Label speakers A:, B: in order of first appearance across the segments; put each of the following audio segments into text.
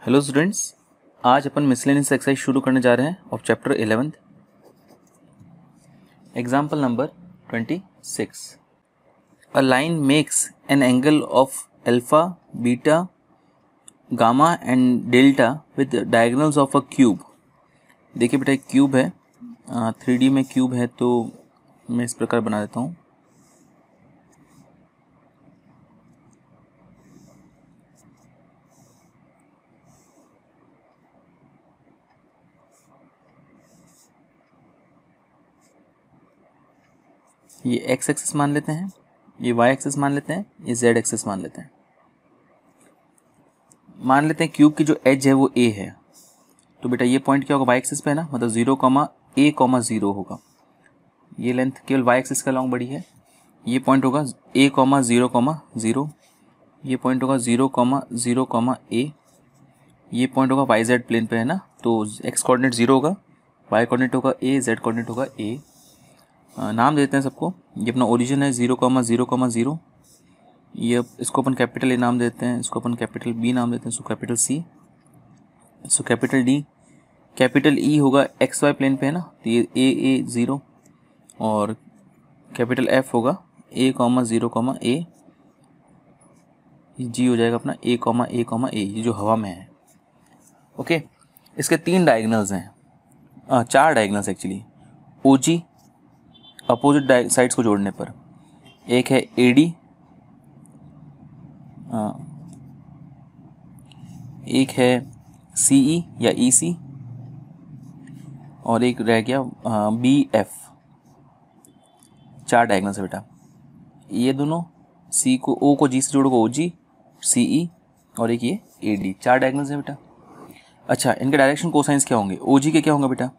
A: Hello students, आज अपन miscellaneous exercise शुरू करने जा रहे हैं of chapter 11। Example number 26। A line makes an angle of alpha, beta, gamma and delta with diagonals of a cube. देखिए बेटा, एक क्यूब है, 3D में क्यूब है, तो मैं इस प्रकार बना देता हूँ। ये एक्स एक्सिस मान लेते हैं, ये वाई एक्सिस मान लेते हैं, ये जेड एक्सिस मान लेते हैं। मान लेते हैं क्यूब की जो एज है वो ए है, तो बेटा ये पॉइंट क्या होगा, वाई एक्सिस पे है ना, मतलब 0,a,0 होगा। ये लेंथ केवल वाई एक्सिस का लॉन्ग बड़ी है। ये पॉइंट होगा a,0,0, ये पॉइंट होगा 0,0,a, ये पॉइंट होगा वाई जेड प्लेन पे है ना, तो एक्स कोऑर्डिनेट 0 होगा, वाई कोऑर्डिनेट होगा a, जेड कोऑर्डिनेट होगा a। नाम देते हैं सबको। ये अपना ओरिजिन है 0,0,0। ये इसको अपन कैपिटल ए नाम देते हैं, इसको अपन कैपिटल बी नाम देते हैं, इसको कैपिटल सी, इसको कैपिटल डी। कैपिटल ई होगा एक्स वाई प्लेन पे है ना, तो ये a 0, और कैपिटल एफ होगा a,0,a, जी हो जाएगा अपना a,a,a, ये जो हवा में है। ओके, इसके 3 डायगोनल्स हैं, 4 diagonals actually. OG opposite sides को जोड़ने पर, एक है AD, एक है CE या EC, और एक रह गया BF। 4 डायगोनल्स है बेटा। ये दोनों C को O को G से जोड़ोगे OG, CE, और एक ये AD। 4 डायगोनल्स है बेटा। अच्छा, इनके डायरेक्शन कोसाइंस क्या होंगे? OG के क्या होंगे बेटा?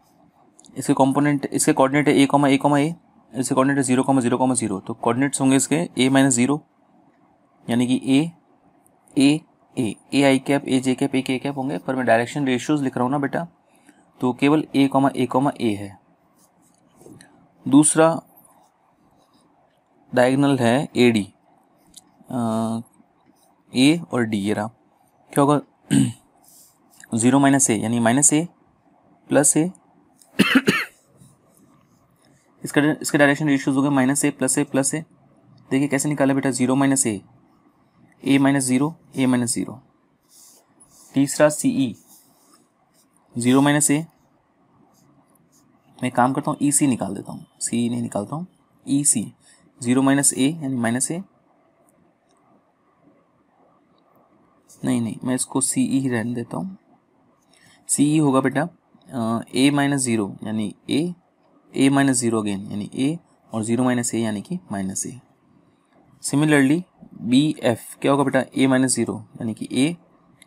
A: इसके कंपोनेंट, इसके कोऑर्डिनेट है a,a,a, इसके कोऑर्डिनेट है 0,0,0, तो कोऑर्डिनेट्स होंगे इसके a-0, यानी कि a I cap, a J cap, a के कैप होंगे। पर मैं डायरेक्शन रेशियोज लिख रहा हूँ ना बेटा, तो केवल a,a,a है। दूसरा डायगोनल है AD, A और D। ये रहा, क्या होगा 0-a, यानी -a प्लस a। इसके डायरेक्शन रेशियोज हो गए -a plus a plus a। देखिए कैसे निकाला बेटा, 0-a, a-0, a-0। तीसरा CE, 0-a, मैं काम करता हूँ EC निकाल देता हूँ, CE नहीं निकालता हूँ, EC 0-a यानी -a, नहीं मैं इसको CE ही रहने देता हूँ। CE होगा बेटा a-0 यानी a-0 अगेन यानी a, और 0-a यानी कि -a। सिमिलरली BF क्या होगा बेटा, a-0 यानी कि a,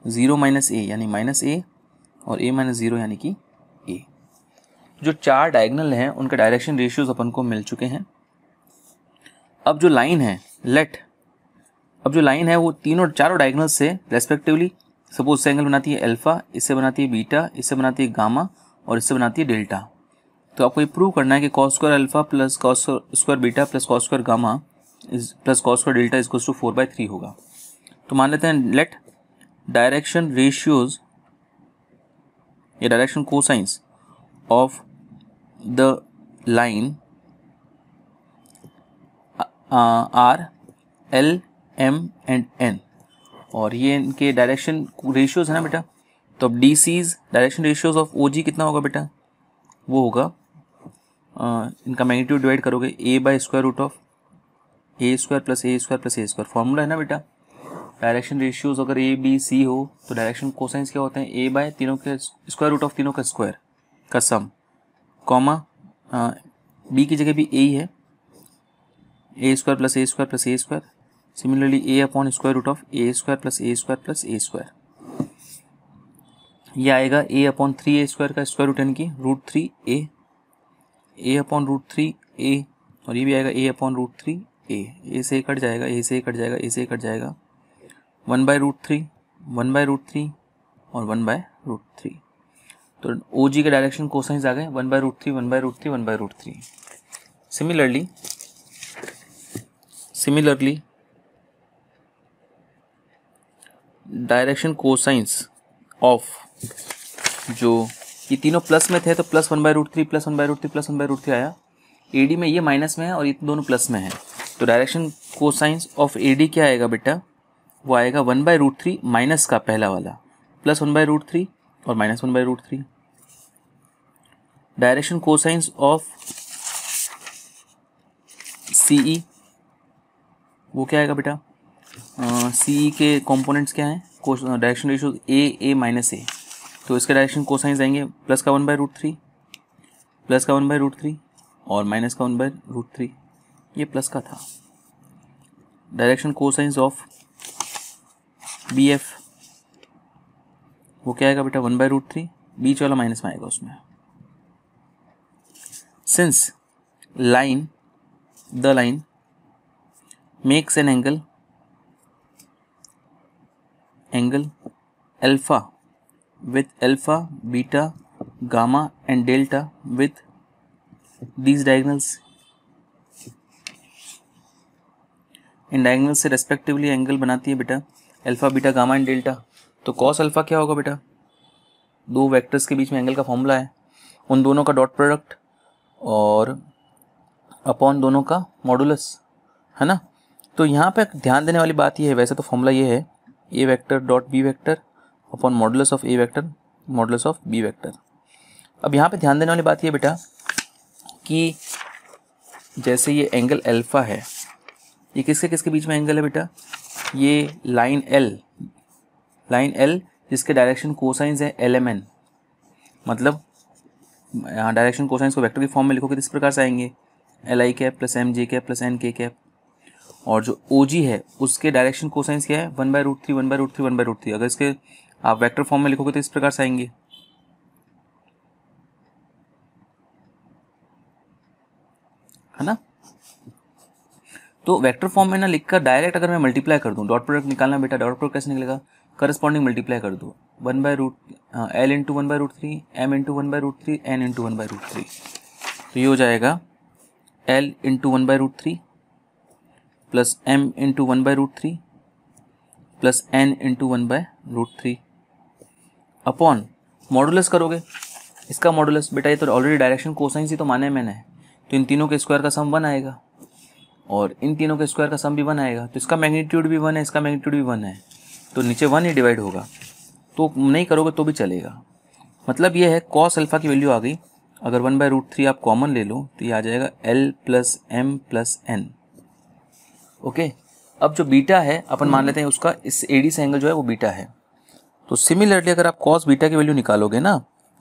A: 0-a यानी -a, और a-0 यानी कि a। जो 4 डायगोनल हैं उनके डायरेक्शन रेशियोज अपन को मिल चुके हैं। अब जो लाइन है वो चारों डायगोनल से रेस्पेक्टिवली, सपोज से एंगल बनाती है अल्फा, इससे बनाती है बीटा, इससे बनाती है गामा, और इससे बनाती है डेल्टा। तो आपको ये प्रूव करना है कि cos square alpha plus cos square beta plus cos square gamma plus cos square delta is to 4/3 होगा। तो मान लेते हैं लेट डायरेक्शन रेशियोज या direction cosines of the line R, L, M and N, और ये इनके डायरेक्शन रेशियोज है ना बेटा। तो अब DC's direction ratios of OG कितना होगा बेटा, वो होगा इनका मैग्नीट्यूड डिवाइड करोगे a/√ऑफ a² plus a² plus a²। Formula है ना बेटा, डायरेक्शन रेशियोज अगर A B C हो तो डायरेक्शन कोसाइंस क्या होते हैं, a/ तीनों के स्क्वायर रूट ऑफ तीनों का स्क्वायर का सम, कॉमा B की जगह भी a ही है, a² plus a² plus a²। Similarly a/√ऑफ a² plus a² plus a²। ये आएगा a/3a² का स्क्वायर रूट यानी कि √3a, a/√3a, और ये भी आएगा a/√3a। ए से कट जाएगा, ए से कट जाएगा, ए से कट जाएगा, 1/√3, 1/√3 और 1/√3। तो OG के डायरेक्शन कोसाइंस आ गए 1/√3, 1/√3, 1/√3। सिमिलरली डायरेक्शन कोसाइंस ऑफ, जो ये तीनों प्लस में थे तो प्लस 1/√3 प्लस 1/√3 प्लस 1/√3 आया। AD में ये माइनस में है और ये दोनों प्लस में है, तो डायरेक्शन कोसाइंस ऑफ AD क्या आएगा बेटा, वो आएगा 1/√3 माइनस का पहला वाला प्लस 1/√3 और minus 1/√3। Direction cosines of CE वो क्या आएगा बेटा, CE के कंपोनेंट्स क्या हैं, direction ratio A minus A, तो इसके डायरेक्शन कोसाइंस आएंगे प्लस का 1/√3 प्लस का 1/√3 और माइनस का 1/√3, ये प्लस का था। डायरेक्शन कोसाइंस ऑफ BF वो क्या आएगा बेटा 1/√3, बीच वाला माइनस में आएगा उसमें। Since the line makes an angle alpha with alpha, beta, gamma and delta with these diagonals, in diagonal से रेस्पेक्टिवली एंगल बनाती है बेटा alpha, beta, gamma and delta. तो कॉस अल्फा क्या होगा बेटा, दो वेक्टर्स के बीच में एंगल का फॉर्मूला है, उन दोनों का डॉट प्रोडक्ट और अपॉन दोनों का मॉडुलस, है ना। तो यहाँ पे ध्यान देने वाली बात ये है, वैसे तो फॉर्मूला ये है A vector dot B vector upon modulus of A vector modulus of B vector. अब यहाँ पे ध्यान देने वाली बात ये बेटा कि जैसे ये एंगल अल्फा है, ये किसके किसके बीच में एंगल है बेटा, ये लाइन एल जिसके डायरेक्शन कोसाइंस है LMN, मतलब यहाँ डायरेक्शन कोसाइंस को वेक्टर की फॉर्म में लिखोगे तो इस प्रकार से आएंगे LI cap plus MJ cap plus NK cap, और जो OG है उसके डायरेक्शन कोसाइंस क्या है 1/√3 1/√3 1/√3, अगर इसके आप वेक्टर फॉर्म में लिखोगे तो इस प्रकार से आएंगे, है ना। तो वेक्टर फॉर्म में ना लिखकर डायरेक्ट अगर मैं मल्टीप्लाई कर दूं, डॉट प्रोडक्ट निकालना बेटा, डॉट प्रोडक्ट कैसे निकलेगा, करस्पॉन्डिंग मल्टीप्लाई कर दो L into 1/√3 M into 1/√3 N into 1/√3, तो ये हो जाएगा L into 1/√3 plus M into 1/√3 plus N into 1/√3 upon modulus करोगे, इसका मॉडुलस बेटा ये तो ऑलरेडी डायरेक्शन कोसाइंस ही तो माने मैंने, तो इन तीनों के स्क्वायर का सम 1 आएगा और इन तीनों के स्क्वायर का सम भी 1 आएगा, तो इसका मैग्नीट्यूड भी 1 है, इसका मैग्नीट्यूड भी 1 है, तो नीचे 1 ही डिवाइड होगा, तो नहीं करोगे तो भी चलेगा। मतलब ये है कॉस अल्फा की वैल्यू आ गई, अगर 1/√3 आप कॉमन ले लो तो ये आ जाएगा L plus M plus N। Okay, अब जो बीटा है अपन मान लेते हैं उसका इस AD से एंगल जो है वो बीटा है, तो सिमिलरली अगर आप कॉस बीटा की वैल्यू निकालोगे ना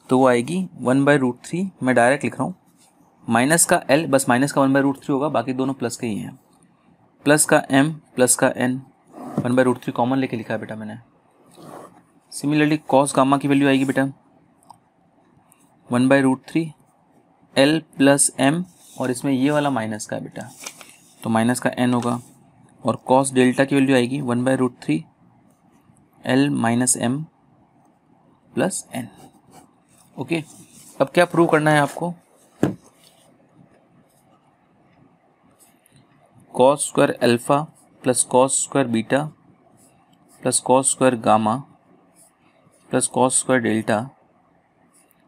A: तो वो आएगी 1/√3, मैं डायरेक्ट लिख रहा हूँ, माइनस का L बस माइनस का 1/√3 होगा, बाकी दोनों प्लस के ही हैं, प्लस का M प्लस का N, 1/√3 कॉमन लेके लिखा है बेटा मैंने। सिमिलरली कॉस गामा की वैल्यू आएगी बेटा 1/√3 L प्लस M, और इसमें ये वाला माइनस का है बेटा, तो माइनस का N होगा, और कॉस डेल्टा की वैल्यू आएगी 1/√3 L minus M plus N। Okay, अब क्या प्रूव करना है आपको, cos square alpha plus cos square beta plus cos square gamma plus cos square delta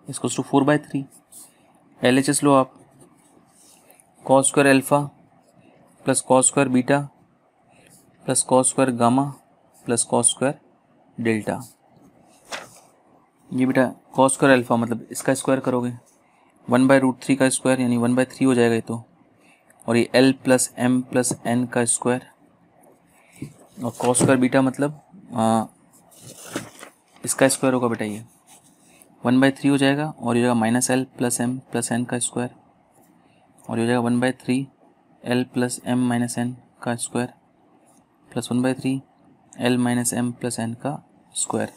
A: इसको 4/3। LHS लो आप, cos square alpha plus cos square beta plus cos square gamma plus cos square delta, ये बेटा cos square alpha मतलब इसका square करोगे 1/√3 का square यानी 1/3 हो जाएगा ये तो, और ये L plus M plus N का स्क्वायर, और कॉस स्क्वायर बीटा मतलब इसका स्क्वायर होगा बेटा, ये 1/3 हो जाएगा, और ये हो जाएगा minus L plus M plus N का स्क्वायर, और ये हो जाएगा 1/3 L plus M minus N का square plus 1/3 L minus M plus N का स्क्वायर।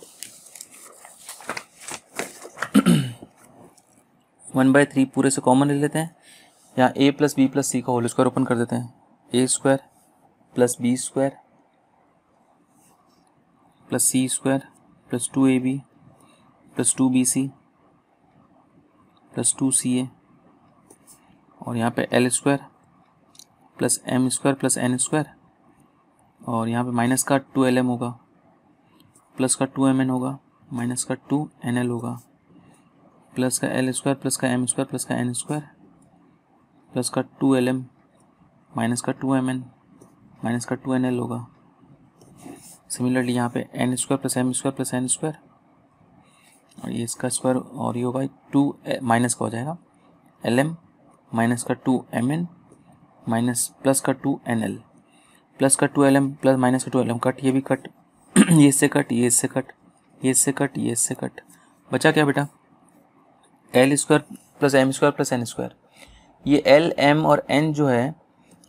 A: 1/3 पूरे से कॉमन ले लेते हैं, यहाँ A plus B plus C का होल स्क्वायर ओपन कर देते हैं, A square plus B square plus C square plus 2AB plus 2BC plus 2CA, और यहाँ पे L square plus M square plus N square, और यहाँ पे माइनस का 2LM होगा प्लस का 2MN होगा माइनस का 2nl होगा, प्लस का l स्क्वायर प्लस का m स्क्वायर प्लस का n स्क्वायर प्लस का 2lm माइनस का 2mn माइनस का 2nl होगा। सिमिलरली यहाँ पे n square plus m square plus n square और ये इसका स्क्वायर और ये होगा 2 माइनस का हो जाएगा lm माइनस का 2mn माइनस प्लस का 2nl प्लस का 2lm प्लस माइनस का 2lm कट, ये भी कट, ये इससे कट, ये इससे कट, ये इससे कट, ये इससे कट, बचा क्या बेटा l square plus m square plus n square. ये l m और n जो है,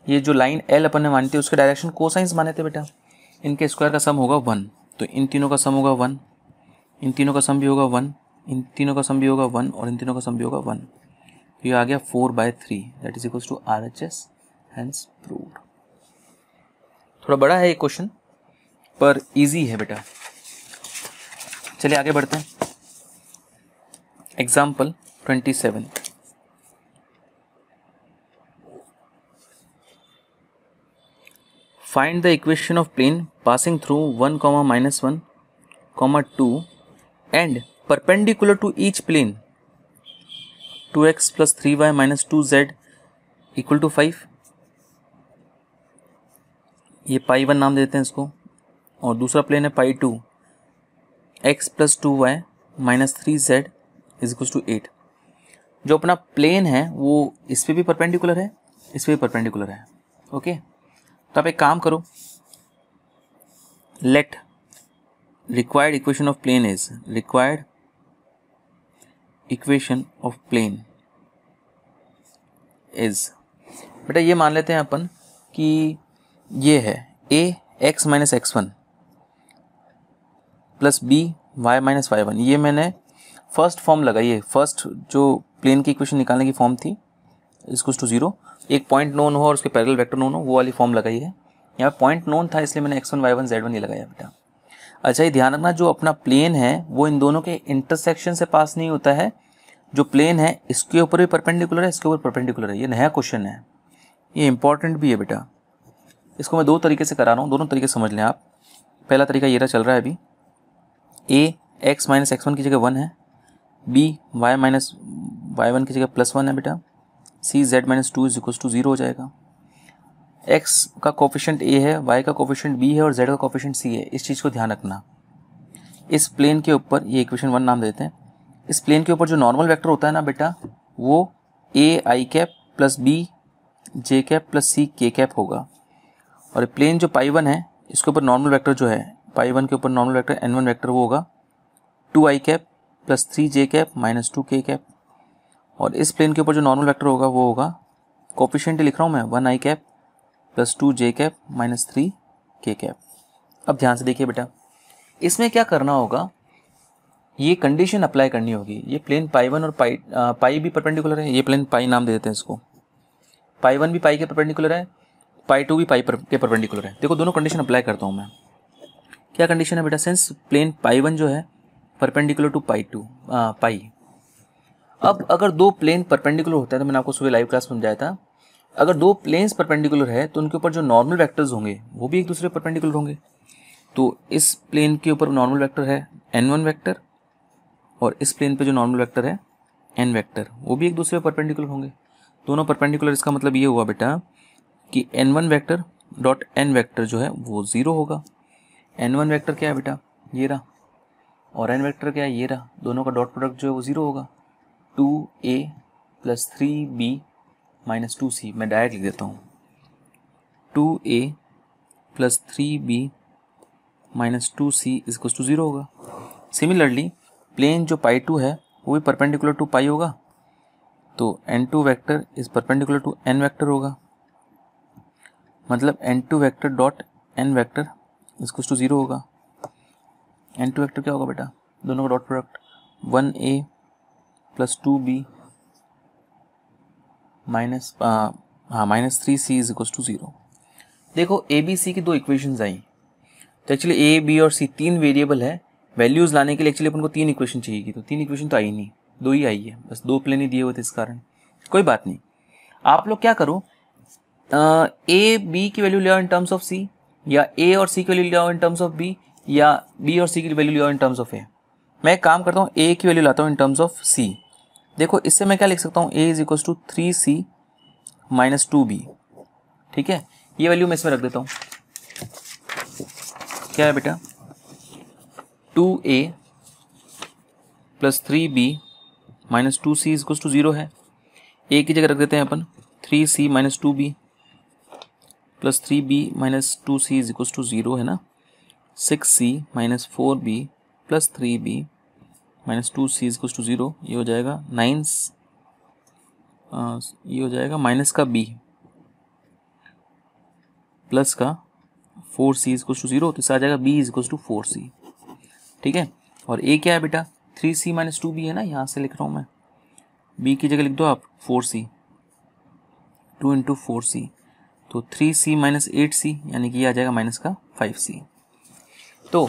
A: ये जो लाइन l अपन ने मानी थी उसके डायरेक्शन कोसाइंस माने थे बेटा, इनके स्क्वायर का सम होगा 1, तो इन तीनों का सम होगा 1, इन तीनों का सम भी होगा 1, इन तीनों का सम भी होगा 1 और इन तीनों का सम भी होगा 1। तो ये आ गया 4/3 that is equals to RHS, hence proved. थोड़ा बड़ा है ये क्वेश्चन पर इजी है बेटा। चलिए आगे बढ़ते हैं। Example 27, find the equation of plane passing through 1, -1, 2 and perpendicular to each plane 2x plus 3y minus 2z equal to 5। ये पाई 1 नाम देते हैं इसको और दूसरा प्लेन है पाई 2, x plus 2y minus 3z is equals to 8। जो अपना प्लेन है वो इस पे भी परपेंडिकुलर है, इस पे भी परपेंडिकुलर है। ओके तो आप एक काम करो, let required equation of plane is, required equation of plane is, बेटा ये मान लेते हैं अपन कि ये है a x minus x1 plus b y minus y1। ये मैंने फर्स्ट फॉर्म लगाई है, फर्स्ट जो प्लेन की इक्वेशन निकालने की फॉर्म थी इसको टू 0, एक पॉइंट नोन हो और उसके पैरेलल वेक्टर नोन हो, वो वाली फॉर्म लगाई है। यहाँ पॉइंट नोन था इसलिए मैंने x1 y1 z1 ये लगाया बेटा। अच्छा ये ध्यान रखना, जो अपना प्लेन है वो इन दोनों के इंटरसेक्शन से पास नहीं होता है। जो प्लेन है इसके ऊपर भी परपेंडिकुलर है, इसके ऊपर परपेंडिकुलर है। ये नया क्वेश्चन है, ये इंपॉर्टेंट भी है बेटा। इसको मैं दो तरीके से करा रहा हूँ, दोनों तरीके समझ लें आप। पहला तरीका ये रहा चल रहा है अभी, a x माइनस x1 की जगह 1 है, b y माइनस y1 की जगह +1 है बेटा, c z minus 2 is equal to 0 हो जाएगा। x का कोफिशिएंट a है, y का कोफिशिएंट b है और z का कोफिशिएंट c है। इस चीज़ को ध्यान रखना। इस प्लेन के ऊपर, ये इक्वेशन 1 नाम देते हैं, इस प्लेन के ऊपर जो नॉर्मल वेक्टर होता है ना बेटा, वो a i cap plus b j cap plus c k cap होगा। और प्लेन जो पाई 1 है इसके ऊपर नॉर्मल वेक्टर जो है, पाई 1 के ऊपर नॉर्मल वेक्टर n1 वेक्टर वो होगा 2i cap plus 3j cap minus 2k cap. और इस प्लेन के ऊपर जो नॉर्मल वेक्टर होगा वो होगा, कोफिशिएंट लिख रहा हूँ मैं, 1i cap plus 2j cap minus 3k cap. अब ध्यान से देखिए बेटा, इसमें क्या करना होगा, ये कंडीशन अप्लाई करनी होगी। ये प्लेन पाई 1 और पाई भी परपेंडिकुलर है, ये प्लेन पाई नाम दे देते हैं इसको। पाई 1 भी पाई के परपेंडिकुलर है, पाई 2 भी पाई के परपेंडिकुलर है। देखो दोनों कंडीशन अप्लाई करता हूँ मैं। क्या कंडीशन है बेटा, सिंस प्लेन पाई 1 जो है परपेंडिकुलर टू पाई 2 पाई। अब अगर दो प्लेन परपेंडिकुलर होता है, तो मैंने आपको सुबह लाइव क्लास में समझाया था, अगर दो प्लेन्स परपेंडिकुलर है तो उनके ऊपर जो नॉर्मल वेक्टर्स होंगे वो भी एक दूसरे परपेंडिकुलर होंगे। तो इस प्लेन के ऊपर नॉर्मल वेक्टर है n1 वेक्टर और इस प्लेन पे जो नॉर्मल वेक्टर है n वेक्टर, वो भी एक दूसरे परपेंडिकुलर होंगे, दोनों परपेंडिकुलर। इसका मतलब ये हुआ बेटा कि n1 vector dot n vector जो है वो 0 होगा। n1 वेक्टर क्या है बेटा, ये रहा, और n वेक्टर क्या है, ये रहा। दोनों का डॉट प्रोडक्ट जो है वो 0 होगा। 2a plus 3b minus 2c, मैं डायरेक्ट लिख देता हूँ, 2a plus 3b minus 2c is equal to 0 होगा। सिमिलरली प्लेन जो पाई 2 है वो भी परपेंडिकुलर टू पाई होगा, तो n2 vector is perpendicular to n vector होगा। मतलब n2 vector dot n vector is equal to 0 होगा। n2 वेक्टर क्या होगा बेटा, दोनों का dot product 1a plus 2b minus minus 3c is equal to 0। देखो a b c की दो इक्वेशंस आई, तो एक्चुअली a b और c तीन वेरिएबल है। वैल्यूज लाने के लिए एक्चुअली अपन को तीन इक्वेशन चाहिए की, तो तीन इक्वेशन तो आई नहीं, दो ही आई है, बस दो प्लेन ही दिए हुए थे इस कारण। कोई बात नहीं, आप लोग क्या करो, a b की वैल्यू ले आओ इन टर्म्स ऑफ c, या a और c की वैल्यू ले आओ इन टर्म्स ऑफ b, या b और c की वैल्यू ले आओ इन टर्म्स ऑफ a। मैं एक काम करता हूँ, ए की वैल्यू लाता हूँ इन टर्म्स ऑफ सी। देखो इससे मैं क्या लिख सकता हूँ, A is equal to 3c minus 2b। ठीक है, ये वैल्यू मैं इसमें रख देता हूँ। क्या है बेटा, 2a plus 3b minus 2c is equal to 0 है। ए की जगह रख देते हैं अपन 3c minus 2b plus 3b minus 2c is equal to 0 है ना। 6c minus 4b plus 3b minus 2c is equal to 0, ये हो जाएगा 9, ये हो जाएगा माइनस का b प्लस का 4c इज इक्वल टू 0, तो इससे आ जाएगा b is equal to 4c। ठीक है, और a क्या है बेटा, 3c माइनस 2b है ना, यहाँ से लिख रहा हूँ मैं, b की जगह लिख दो आप 4c, 2 इंटू 4c, तो 3c माइनस 8c, यानी कि ये आ जाएगा माइनस का 5c। तो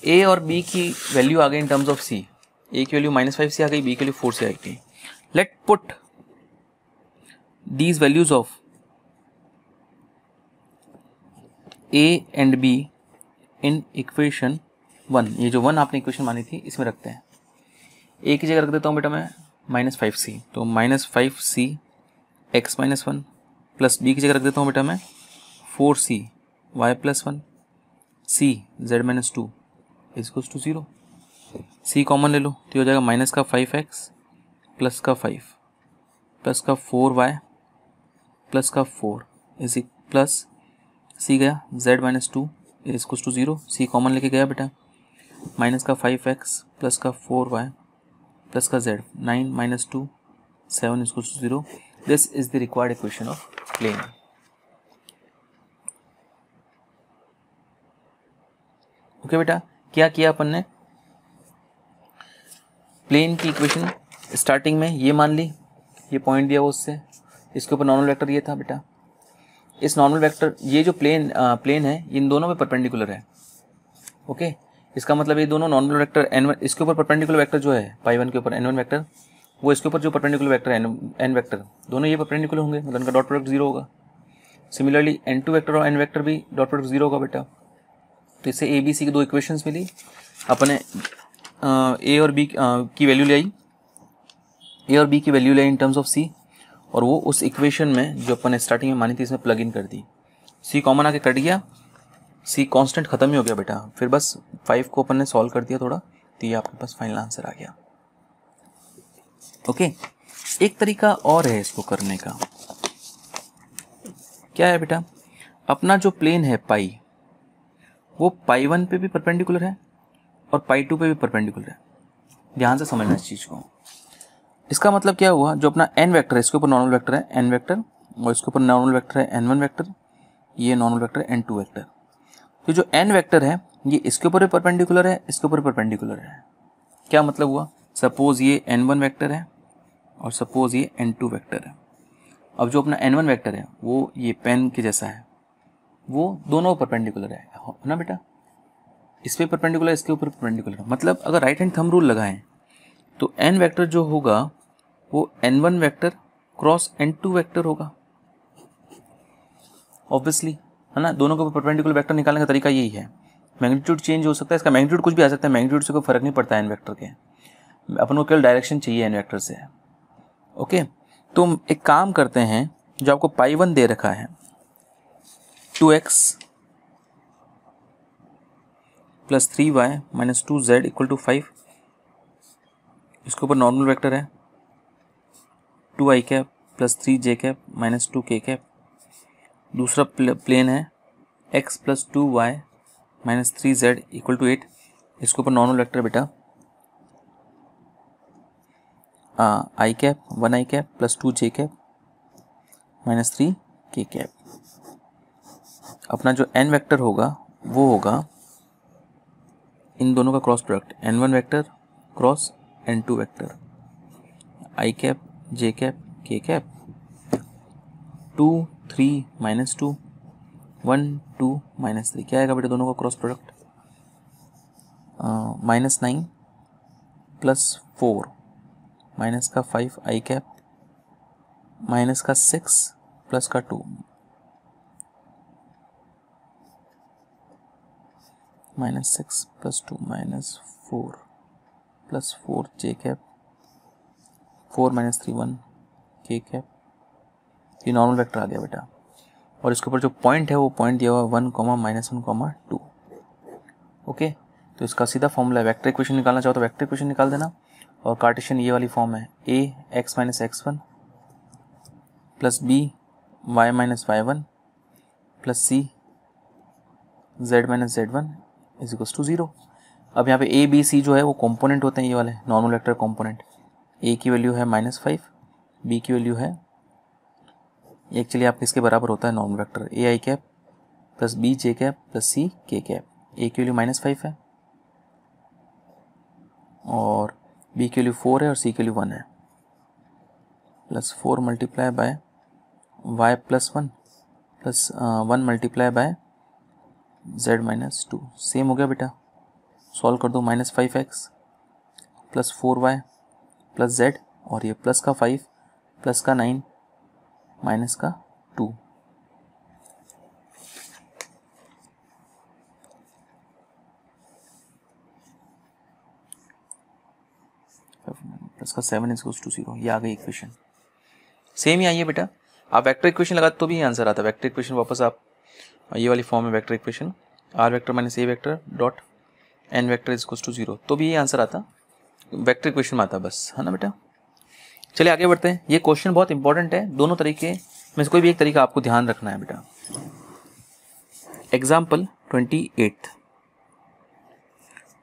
A: a और b की वैल्यू आ गई in terms of c। a की वैल्यू माइनस 5c आ गई, b की वैल्यू 4c आ गई। Late put these values of a and b in equation 1। ये जो 1 आपने इक्वेशन मानी थी इसमें रखते हैं। a की जगह रख देता हूँ बेटा मैं माइनस 5c, तो minus 5c x minus 1 plus b की जगह रख देता हूँ बेटा मैं 4c y plus 1 c z minus 2 is to 0। c common ले लो तो हो जाएगा माइनस का 5x प्लस का 5 प्लस का 4y प्लस का 4 इज प्लस c गया z minus 2 is to 0। c common लेके गया बेटा, माइनस का 5x प्लस का 4y प्लस का z, 9 minus 2 7 is to 0। This is the required equation of plane. Okay बेटा, क्या किया अपन ने, प्लेन की इक्वेशन स्टार्टिंग में ये मान ली, ये पॉइंट दिया वो उससे, इसके ऊपर नॉर्मल वेक्टर ये था बेटा। इस नॉर्मल वेक्टर, ये जो प्लेन है इन दोनों में परपेंडिकुलर है। ओके, इसका मतलब ये दोनों नॉर्मल वेक्टर n1, इसके ऊपर परपेंडिकुलर वेक्टर जो है पाई 1 के ऊपर n1 वेक्टर, वो इसके ऊपर जो परपेंडिकुलर वेक्टर है n वेक्टर, दोनों ये परपेंडिकुलर होंगे, मतलब इनका डॉट प्रोडक्ट 0 होगा। सिमिलरली n2 वेक्टर और n वेक्टर भी डॉट प्रोडक्ट 0 होगा बेटा। तो इससे ए बी सी की दो इक्वेशंस मिली, अपने ए और बी की वैल्यू ले आई, ए और बी की वैल्यू ले आई इन टर्म्स ऑफ सी, और वो उस इक्वेशन में जो अपन ने स्टार्टिंग में मानी थी इसमें प्लग इन कर दी। सी कॉमन आके कट गया, सी कांस्टेंट खत्म ही हो गया बेटा। फिर बस 5 को अपन ने सॉल्व कर दिया थोड़ा, तो ये आपके पास फाइनल आंसर आ गया। ओके, एक तरीका और है इसको करने का, क्या है बेटा, अपना जो प्लेन है पाई, वो पाई 1 पे भी परपेंडिकुलर है और पाई 2 पे भी परपेंडिकुलर है। ध्यान से समझना इस चीज़ को। इसका मतलब क्या हुआ, जो अपना n वेक्टर है, इसके ऊपर नॉर्मल वेक्टर है n वेक्टर, और इसके ऊपर नॉर्मल वेक्टर है n1 वेक्टर, ये नॉर्मल वेक्टर है n2 वेक्टर। तो जो n वेक्टर है ये इसके ऊपर भी परपेंडिकुलर है, इसके ऊपर परपेंडिकुलर है। क्या मतलब हुआ, सपोज ये n1 वेक्टर है और सपोज ये n2 वेक्टर है। अब जो अपना n1 वेक्टर है वो ये पेन के जैसा है, वो दोनों परपेंडिकुलर है ना बेटा, इस पे परपेंडिकुलर, इसके ऊपर परपेंडिकुलर। मतलब अगर राइट हैंड थंब रूल लगाएं तो n वेक्टर जो होगा वो n1 vector cross n2 vector होगा, ऑब्वियसली, है ना। दोनों के ऊपर परपेंडिकुलर वेक्टर निकालने का तरीका यही है। मैग्नीट्यूड चेंज हो सकता है, इसका मैग्नीट्यूड कुछ भी आ सकता है, मैग्नीट्यूड से कोई फर्क नहीं पड़ता है n वेक्टर के, अपन को केवल डायरेक्शन चाहिए n वेक्टर से। ओके, तो एक काम करते हैं, जो आपको पाई 1 दे रखा है 2x plus 3y minus 2z equal to 5, इसके ऊपर नॉर्मल वेक्टर है 2i cap plus 3j cap minus 2k cap. दूसरा प्लेन है x plus 2y minus 3z equal to 8, इसके ऊपर नॉर्मल वेक्टर बेटा i cap 1i cap plus 2j cap minus 3k cap. अपना जो n वेक्टर होगा वो होगा इन दोनों का cross product, n1 vector cross n2 vector, i cap j cap k cap, 2 3 minus 2 1 2 minus 3, क्या आएगा बेटा दोनों का cross product, minus 9 plus 4 minus का 5 i कैप माइनस का 6 प्लस का 2 माइनस 6 प्लस 2 माइनस 4 प्लस 4 जे कैप, 4 माइनस 3 1 के कैप। ये नॉर्मल वेक्टर आ गया बेटा, और इसके ऊपर जो पॉइंट है वो पॉइंट दिया हुआ 1 कॉमा माइनस 1 कॉमा 2। ओके, तो इसका सीधा फॉर्मूला है, वेक्टर इक्वेशन निकालना चाहो तो वेक्टर इक्वेशन निकाल देना, और कार्टेशियन ये वाली फॉर्म है a x minus x1 plus b y minus y1 plus c z minus z1 is equal to 0। अब यहाँ पे a b c जो है वो कॉम्पोनेंट होते हैं, ये वाले नॉर्मल वेक्टर कॉम्पोनेंट। a की वैल्यू है -5, b की वैल्यू है एक्चुअली आप किसके बराबर होता है normal vector, a i cap plus b j cap plus c k cap. a की वैल्यू -5 है और b की वैल्यू 4 है और c की वैल्यू 1 है, plus 4 multiply by y plus 1 plus 1 multiply by z minus 2। Same हो गया बेटा, सॉल्व कर दो, -5x plus 4y plus z, और ये प्लस का 5 प्लस का 9 माइनस का 2। प्लस का 7 इज इक्वल टू 0। ये आ गई इक्वेशन, सेम ही आई है बेटा। आप वेक्टर इक्वेशन लगाते तो भी आंसर आता। वेक्टर इक्वेशन वापस आप ये वाली फॉर्म में vector equation r vector minus a vector dot n vector is equal to 0, तो भी ये आंसर आता, वेक्टर इक्वेशन में आता बस, है ना बेटा। चलिए आगे बढ़ते हैं। ये क्वेश्चन बहुत इंपॉर्टेंट है, दोनों तरीके में से कोई भी एक तरीका आपको ध्यान रखना है बेटा। Example 28,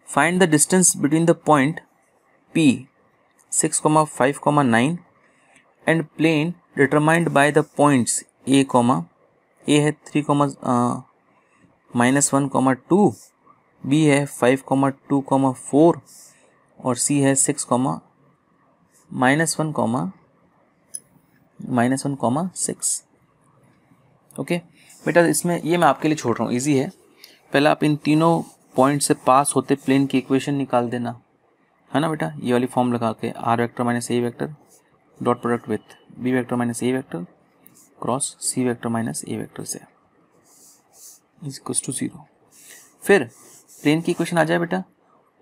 A: find the distance between the point P 6,5,9 and plane determined by the points A, A है 3,-1,2, B है 5,2,4 और C है 6,-1,6। ओके बेटा, इसमें ये मैं आपके लिए छोड़ रहा हूँ, इजी है। पहले आप इन तीनों पॉइंट से पास होते प्लेन की इक्वेशन निकाल देना, है ना बेटा। ये वाली फॉर्म लगा के r vector minus a vector dot product with b vector minus a vector cross c vector minus a vector से इज इक्वल टू 0। फिर प्लेन की इक्वेशन आ जाए बेटा।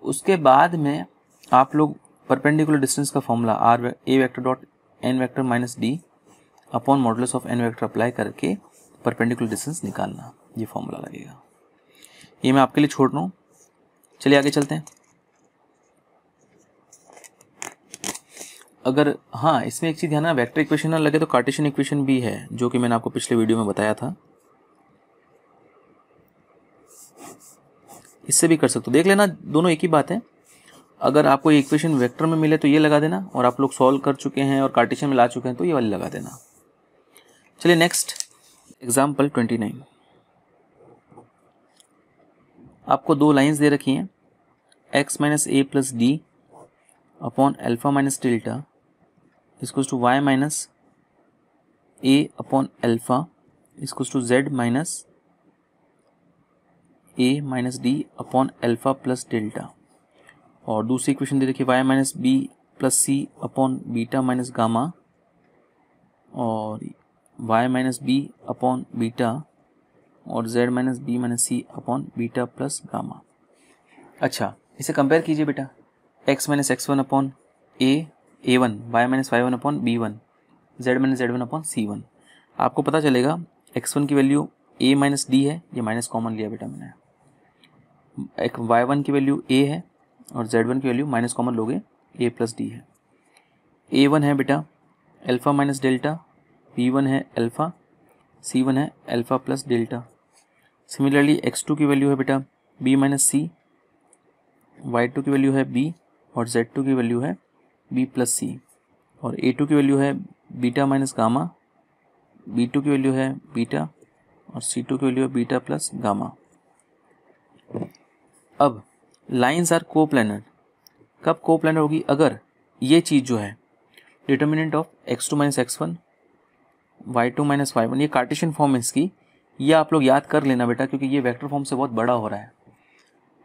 A: उसके बाद में आप लोग परपेंडिकुलर डिस्टेंस का formula r a vector dot n vector minus d upon modulus of n vector apply करके परपेंडिकुलर डिस्टेंस निकालना, ये फॉर्मूला लगेगा। ये मैं आपके लिए छोड़ रहा हूँ। चलिए आगे चलते हैं। अगर हाँ, इसमें एक चीज़ ध्यान है, वेक्टर इक्वेशन ना लगे तो कार्टेशियन इक्वेशन भी है, जो कि मैंने आपको पिछले वीडियो में बताया था। इससे भी कर सकते हो, देख लेना, दोनों एक ही बात है। अगर आपको इक्वेशन वेक्टर में मिले तो ये लगा देना, और आप लोग सॉल्व कर चुके हैं और कार्टेशियन में ला चुके हैं तो ये वाली लगा देना। चलिए नेक्स्ट एग्जाम्पल 29। आपको दो लाइंस दे रखी हैं, x minus A plus d upon alpha minus delta equals to y minus a upon alpha equals to z minus a minus d upon alpha plus delta. और दूसरी इक्वेशन दे रखी है y minus b plus c upon beta minus gamma और y minus b upon beta और z minus b minus c upon beta plus gamma. अच्छा, इसे compare कीजिए बेटा। x minus x one upon A one, Y minus Y one upon B one, Z minus Z one upon C one. आपको पता चलेगा x1 की value a minus D है, ये माइनस कॉमन लिया बेटा मैंने। एक y1 की वैल्यू a है और z1 की वैल्यू माइनस कॉमन लोगे a प्लस डी है। a1 है बेटा अल्फा माइनस डेल्टा, b1 है अल्फा, c1 है alpha plus delta. Similarly x2 की वैल्यू है बेटा b माइनस सी, y2 की वैल्यू है b और z2 की वैल्यू है b प्लस सी, और a2 की वैल्यू है बीटा माइनस गामा, b2 की वैल्यू है बीटा और c2 की वैल्यू है बीटा प्लस गामा। अब लाइंस आर कोप्लेनर। कब कोप्लेनर होगी? अगर ये चीज़ जो है determinant of x2 minus x1 y2 minus y1, ये कार्टेशियन फॉर्म है इसकी, ये आप लोग याद कर लेना बेटा, क्योंकि ये वेक्टर फॉर्म से बहुत बड़ा हो रहा है।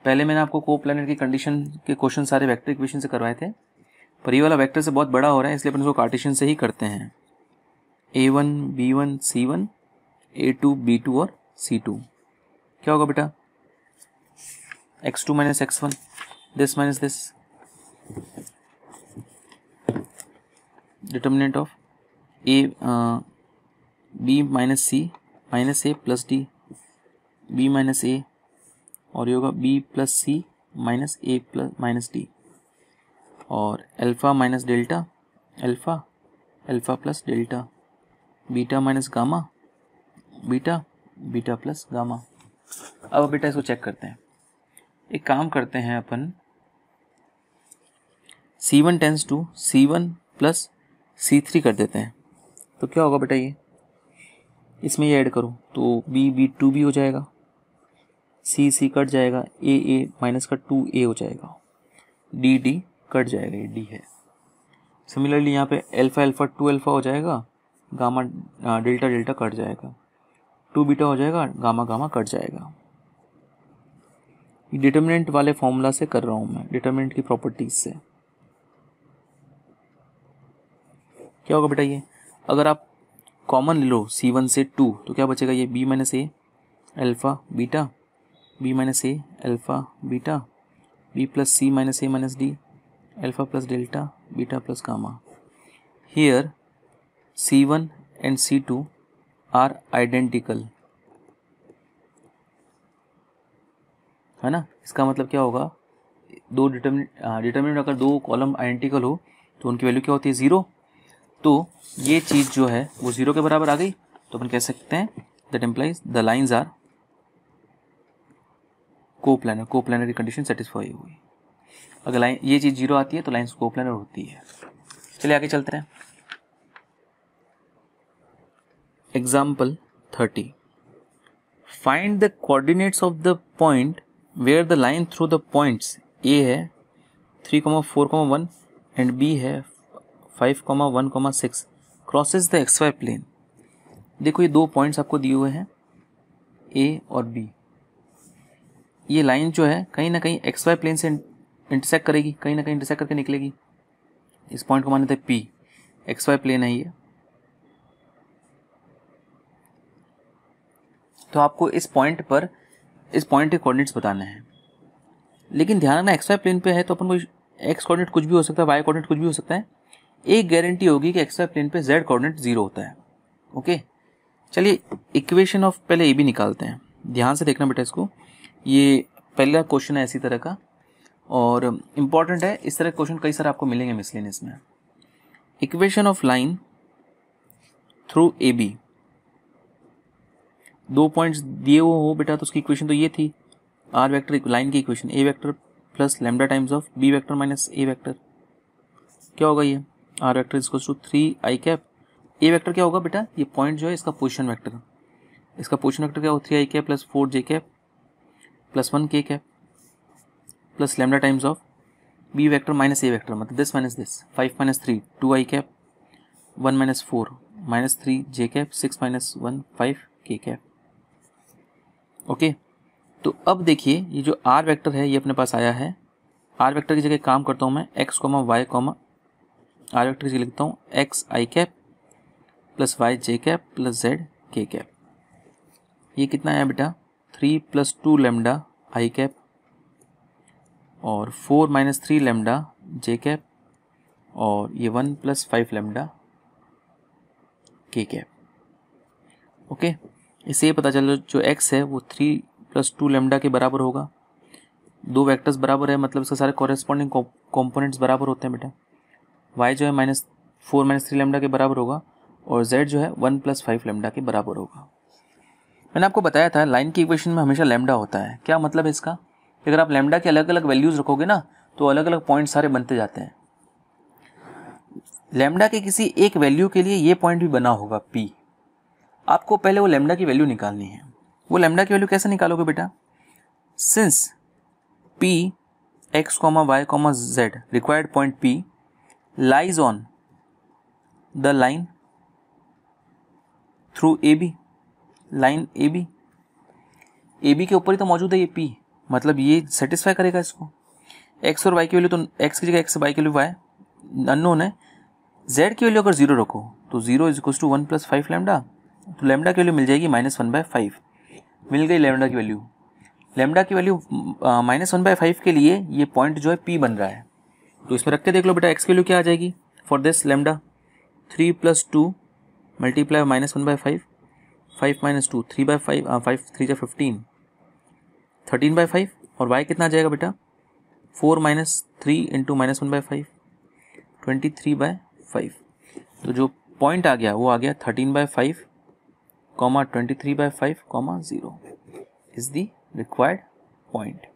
A: पहले मैंने आपको कोप्लेनर की कंडीशन के क्वेश्चन सारे वेक्टर इक्वेशन से करवाए थे, पर ये वाला वेक्टर से बहुत बड़ा हो रहा है, इसलिए अपन इसको कार्टेशियन से ही करते हैं। a1 b1 c1 a2 b2 और c2। क्या होगा बेटा? x2 minus x1, this minus this, determinant of A B minus C minus A plus D, B minus A, और ये होगा बी प्लस सी माइनस ए प्लस माइनस डी, और alpha minus delta alpha, alpha plus delta, beta minus gamma beta, beta plus gamma. अब बेटा इसको check करते हैं। एक काम करते हैं अपन, C1 tense to C1 plus C3 कर देते हैं। तो क्या होगा बेटा, ये इसमें ये ऐड करो तो B 2B हो जाएगा, C कट जाएगा, A माइनस का 2A हो जाएगा, D कट जाएगा, ये D है। सिमिलरली यहाँ पे अल्फ़ा 2 अल्फ़ा हो जाएगा, गामा डेल्टा कट जाएगा, 2 बीटा हो जाएगा, गामा कट जाएगा। डिटर्मिनेंट वाले फॉर्मूला से कर रहा हूँ मैं, डिटर्मिनेंट की प्रॉपर्टीज से। क्या होगा बेटा, ये अगर आप कॉमन ले लो C1 से 2 तो क्या बचेगा, ये B minus a alpha beta, B minus a alpha beta, B plus C minus a minus d, alpha plus delta, beta plus gamma. Here C1 and C2 are identical, है ना। इसका मतलब क्या होगा, दो डिटर्मिनेंट अगर दो कॉलम आइडेंटिकल हो तो उनकी वैल्यू क्या होती है, 0। तो ये चीज़ जो है वो 0 के बराबर आ गई, तो अपन कह सकते हैं that implies the lines are coplanar की कंडीशन सेटिस्फाई हुई। अगर लाइन ये चीज़ 0 आती है तो लाइंस कोप्लानर होती है। चलिए आगे चलते हैं। Example 30, find the coordinates of the point where the line through the points a है 3,4,1 एंड बी है 5,1,6 क्रॉसेस द XY प्लेन। देखो ये दो पॉइंट्स आपको दिए हुए हैं ए और बी। ये लाइन जो है कहीं ना कहीं XY प्लेन से इंटरसेक्ट करेगी, कहीं ना कहीं इंटरसेक्ट करके निकलेगी। इस पॉइंट को मानते हैं P, XY प्लेन है ये। तो आपको इस पॉइंट के कोऑर्डिनेट्स बताने हैं, लेकिन ध्यान रखना XY प्लेन पे है तो अपन को X कोऑर्डिनेट कुछ भी हो सकता है, Y कोऑर्डिनेट कुछ भी हो सकता है। एक गारंटी होगी कि XY प्लेन पे Z कोऑर्डिनेट 0 होता है। ओके, चलिए इक्वेशन ऑफ पहले ए बी निकालते हैं। ध्यान से देखना बेटा इसको, ये पहला क्वेश्चन है इसी तरह का और इम्पॉर्टेंट है। इस तरह के क्वेश्चन कई सारे आपको मिलेंगे मिसलेनियस में। Equation of line through a b, दो पॉइंट्स दिए हुए हो बेटा तो उसकी इक्वेशन तो ये थी, आर वेक्टर लाइन की equation a vector plus lambda times of B vector minus a vector. क्या होगा ये, r vector equals to 3i cap, a vector क्या होगा बेटा, ये पॉइंट जो है इसका पोजीशन वेक्टर, इसका पोजीशन वेक्टर क्या होगा 3i cap plus 4j cap plus 1k cap plus lambda times of B vector minus a vector, मतलब this minus this, 5 minus 3 2i cap, 1 minus 4 minus 3j cap, 6 minus 1 5k cap. Okay, तो अब देखिए ये जो are vector है ये अपने पास आया है। आर वेक्टर की जगह काम करता हूँ मैं x, y, आर वेक्टर की जगह लिखता हूँ x i cap plus y j cap plus z k cap. ये कितना आया बेटा, 3 प्लस 2 लैम्डा i कैप और 4 माइनस 3 लैम्डा j कैप और ये 1 plus 5 lambda k cap. Okay, इससे ये पता चला जो x है वो 3 प्लस 2 लैम्डा के बराबर होगा। दो वेक्टर्स बराबर है मतलब इसके सारे कॉरेस्पॉन्डिंग कंपोनेंट्स बराबर होते हैं बेटा। y जो है -4 माइनस 3 लैम्डा के बराबर होगा और z जो है 1 प्लस 5 लैम्डा के बराबर होगा। मैंने आपको बताया था लाइन की इक्वेशन में हमेशा लैम्डा होता है। क्या मतलब है इसका, अगर आप लैम्डा के अलग अलग वैल्यूज रखोगे ना तो अलग अलग पॉइंट सारे बनते जाते हैं। लैम्डा के किसी एक वैल्यू के लिए ये पॉइंट भी बना होगा P। आपको पहले वो लैम्डा की वैल्यू निकालनी है। वो लैम्डा की वैल्यू कैसे निकालोगे बेटा, since P x, y, z required point P lies on the line through AB, line AB के ऊपर ही तो मौजूद है ये P, मतलब ये सेटिस्फाई करेगा इसको। x और y की वैल्यू तो x की जगह x, y की वैल्यू y अननोन है। z की वैल्यू अगर 0 रखो तो 0 is equals to 1 plus 5 lambda, तो लैम्डा की वैल्यू मिल जाएगी -1/5। मिल गई लैम्डा की वैल्यू। लैम्डा की वैल्यू -1/5 के लिए ये पॉइंट जो है P बन रहा है, तो इसमें रख के देख लो बेटा x की वैल्यू क्या आ जाएगी फॉर दिस लैम्डा, 3 + 2 मल्टीप्लाई -1/5, 5 - 2 3/5, 5 3 × 15, 13/5 और y कितना आ जाएगा बेटा 4 - 3 × -1/5, 23/5। तो जो पॉइंट आ गया वो आ गया 13/5, 23/5, 0 इज द रिक्वायर्ड पॉइंट।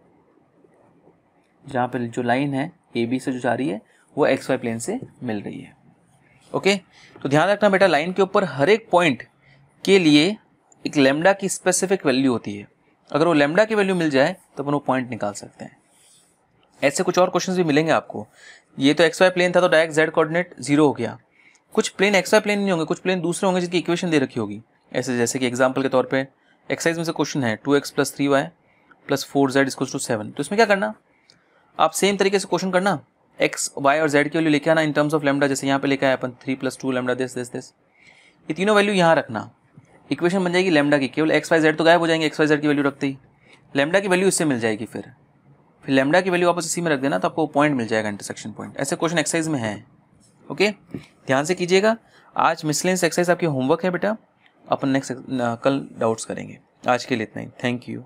A: जहाँ पे जो लाइन है ए बी से जो जा रही है वो एक्स वाई प्लेन से मिल रही है। ओके, तो ध्यान रखना बेटा लाइन के ऊपर हर एक पॉइंट के लिए एक लैम्डा की स्पेसिफिक वैल्यू होती है। अगर वो लैम्डा की वैल्यू मिल जाए तो अपन वो पॉइंट निकाल सकते हैं। ऐसे कुछ और क्वेश्चंस भी मिलेंगे आपको। ये तो एक्स वाई प्लेन था तो डायरेक्ट जेड कोऑर्डिनेट 0 हो गया। कुछ प्लेन एक्स वाई प्लेन नहीं होंगे, कुछ प्लेन दूसरे होंगे जिसकी इक्वेशन दे रखी होगी। ऐसे जैसे कि एग्जाम्पल के तौर पे एक्सरसाइज में से क्वेश्चन है 2x + 3y + 4z = 7। तो इसमें क्या करना, आप सेम तरीके से क्वेश्चन करना, एक्स वाई और जेड की वैल्यू लेके आना इन टर्म्स ऑफ लैम्डा। जैसे यहाँ पे लेके आए अपन 3 + 2 लैम्डा दिस। ये तीनों वैल्यू यहाँ रखना, इक्वेशन बन जाएगी लैम्डा की। केवल एक्स वाई जेड तो गायब हो जाएंगे, एक्स वाई जेड की वैल्यू रखते ही लैम्डा की वैल्यू इससे मिल जाएगी। फिर लैम्डा की वैल्यू वापस इसी में रख देना तो आपको पॉइंट मिल जाएगा, इंटरसेक्शन पॉइंट। ऐसे क्वेश्चन एक्सरसाइज में है। ओके, ध्यान से कीजिएगा। आज मिसलेनियस एक्सरसाइज आपकी होमवर्क है बेटा, अपन नेक्स्ट कल डाउट्स करेंगे। आज के लिए इतना ही, थैंक यू।